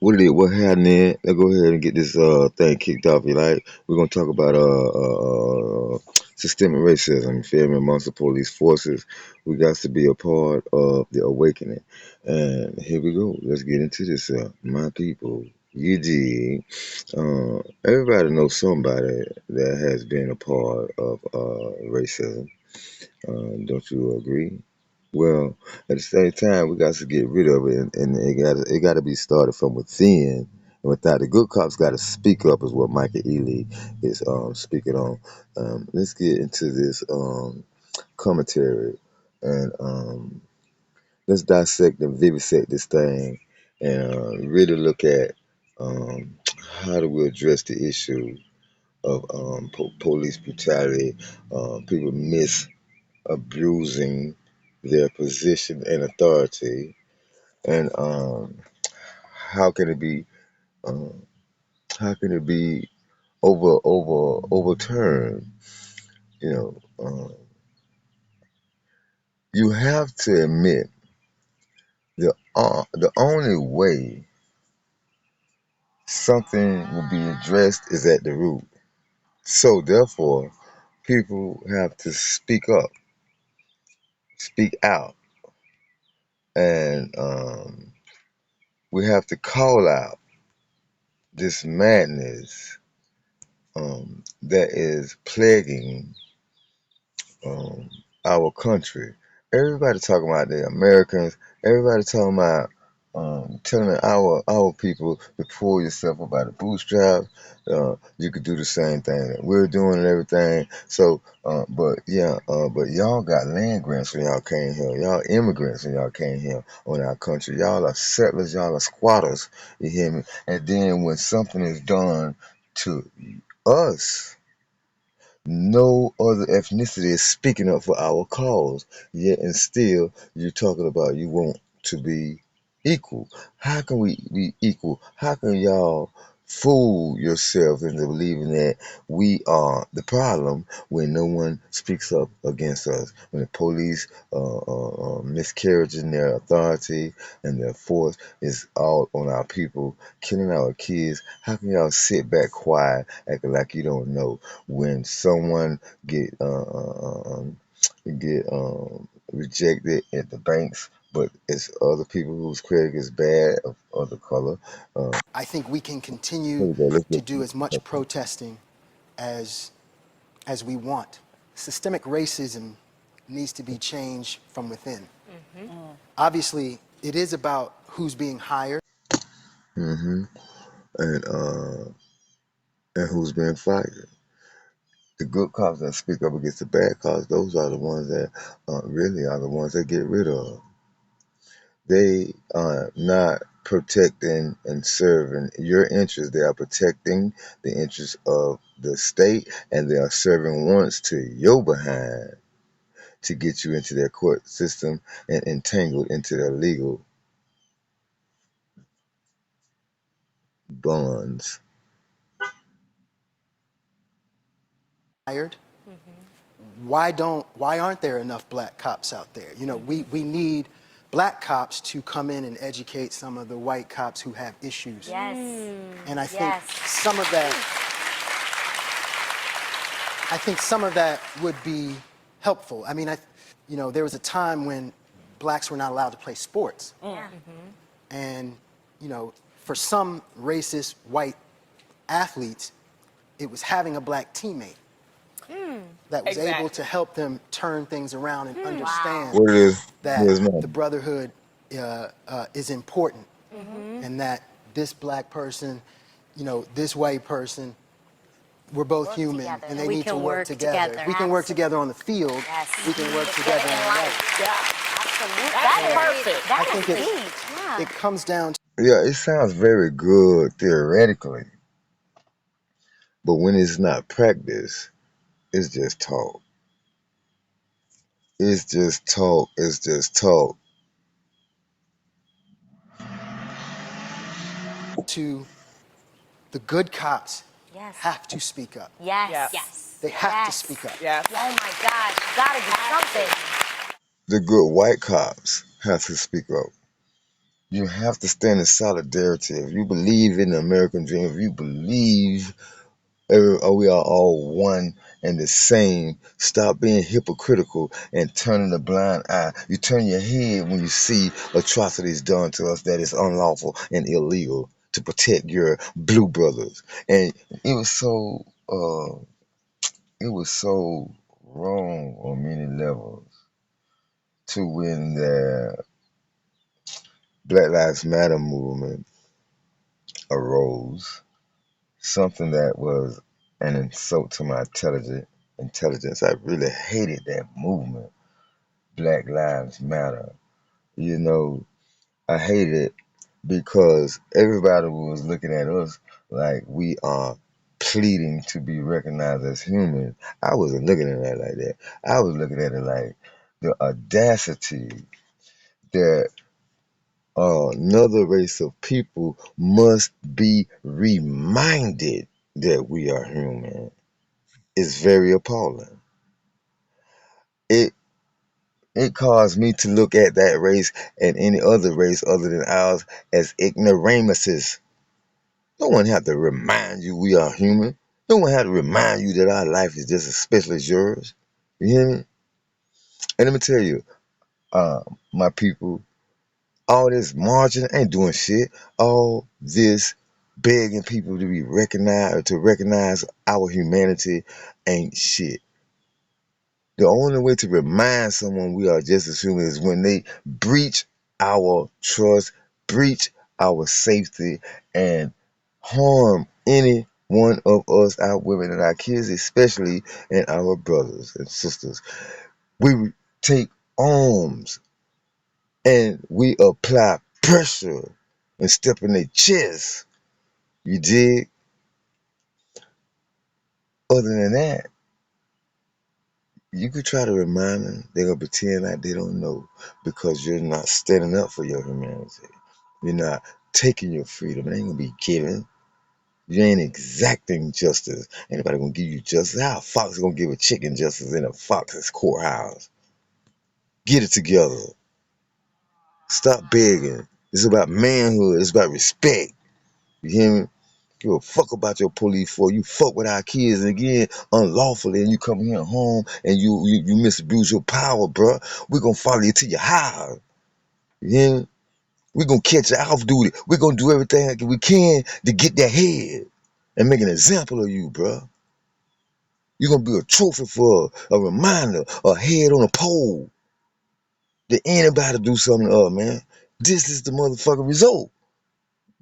What it is? What happening? Let's go ahead and get this thing kicked off. You like? We're gonna talk about systemic racism. You feel me? Amongst the police forces, we got to be a part of the awakening. And here we go. Let's get into this. My people, you dig? Everybody knows somebody that has been a part of racism. Don't you agree? Well, at the same time, we got to get rid of it, and it got to be started from within. And with that, the good cops got to speak up, is what Michael Ealy is speaking on. Let's get into this commentary, and let's dissect and vivisect this thing, and really look at how do we address the issue of police brutality, people abusing their position and authority, and how can it be um, how can it be overturned? You know, you have to admit the only way something will be addressed is at the root. So therefore, people have to speak up, speak out, and we have to call out this madness that is plaguing um, our country. Everybody talking about the Americans. Everybody talking about telling our people to pull yourself up by the bootstraps. You could do the same thing that we're doing and everything. So, but y'all got land grants when y'all came here. Y'all immigrants when y'all came here on our country. Y'all are settlers. Y'all are squatters. You hear me? And then when something is done to us, no other ethnicity is speaking up for our cause. Yet and still you're talking about you want to be equal. How can we be equal? How can y'all fool yourselves into believing that we are the problem when no one speaks up against us? When the police miscarriage in their authority and their force is all on our people, killing our kids. How can y'all sit back quiet, acting like you don't know? When someone get rejected at the banks, but it's other people whose credit is bad of other color. I think we can Here continue we go. Let's to listen do as to much protesting as as we want. Systemic racism needs to be changed from within. Obviously, it is about who's being hired. hmm and who's being fired. The good cops that speak up against the bad cops, those are the ones that really are the ones that get rid of. They are not protecting and serving your interests. They are protecting the interests of the state, and they are serving warrants to your behind to get you into their court system and entangled into their legal bonds. Why aren't there enough black cops out there? You know, we need black cops to come in and educate some of the white cops who have issues. Yes. And Yes. I think some of that would be helpful. I mean, there was a time when blacks were not allowed to play sports. Yeah. And, for some racist white athletes, it was having a black teammate that was able to help them turn things around and understand What it is, that here's the mine. brotherhood is important, and that this black person, this white person, we're both human, together. and they We need to can work work together. together. If we can work Absolutely. together on the field, Yes. we can work Together together in in life. life. Yeah. Absolutely. And I That think is deep. Yeah. it comes down to Yeah, it sounds very good theoretically, but when it's not practiced, it's just talk. It's just talk. It's just talk. the good cops Yes. have to speak up. Yes. Yes. They have to Yes. speak up. Yes. Oh my gosh. You gotta do something. The good white cops have to speak up. You have to stand in solidarity. If you believe in the American dream, if you believe we are all one and the same, stop being hypocritical and turning a blind eye. You turn your head when you see atrocities done to us that is unlawful and illegal to protect your blue brothers. And it was so it was so wrong on many levels to when the Black Lives Matter movement arose, something that was an insult to my intelligence. I really hated that movement, Black Lives Matter. You know, I hated it because everybody was looking at us like we are pleading to be recognized as human. I wasn't looking at it like that. I was looking at it like the audacity that another race of people must be reminded that we are human is very appalling. It it caused me to look at that race and any other race other than ours as ignoramuses. No one have to remind you we are human. No one have to remind you that our life is just as special as yours. You hear me? And let me tell you, my people, all this marching ain't doing shit. All this begging people to be recognized or to recognize our humanity ain't shit. The only way to remind someone we are just as human is when they breach our trust, breach our safety, and harm any one of us, our women and our kids, especially, and our brothers and sisters. We take arms and we apply pressure and step in their chest. You dig? Other than that, you could try to remind them. They're gonna pretend like they don't know because you're not standing up for your humanity. You're not taking your freedom. It ain't gonna be given. You ain't exacting justice. Ain't nobody gonna give you justice. How a fox gonna give a chicken justice in a fox's courthouse? Get it together. Stop begging. It's about manhood. It's about respect. You hear me? Give a fuck about your police for you fuck with our kids and again unlawfully and you come here home and you misabuse your power, bro. We gonna follow you to your house. You hear me? We gonna catch you off duty. We gonna do everything we can to get that head and make an example of you, bro. You gonna be a trophy for a reminder, a head on a pole that anybody do something to us, man. This is the motherfucking result.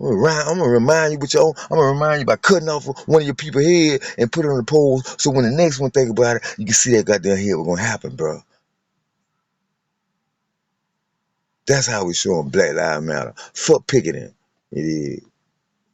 I'm gonna remind you with your own, I'm gonna remind you by cutting off one of your people's head and put it on the pole so when the next one think about it, you can see that goddamn head was gonna happen, bro. That's how we show them Black Lives Matter. Fuck picketing. It is.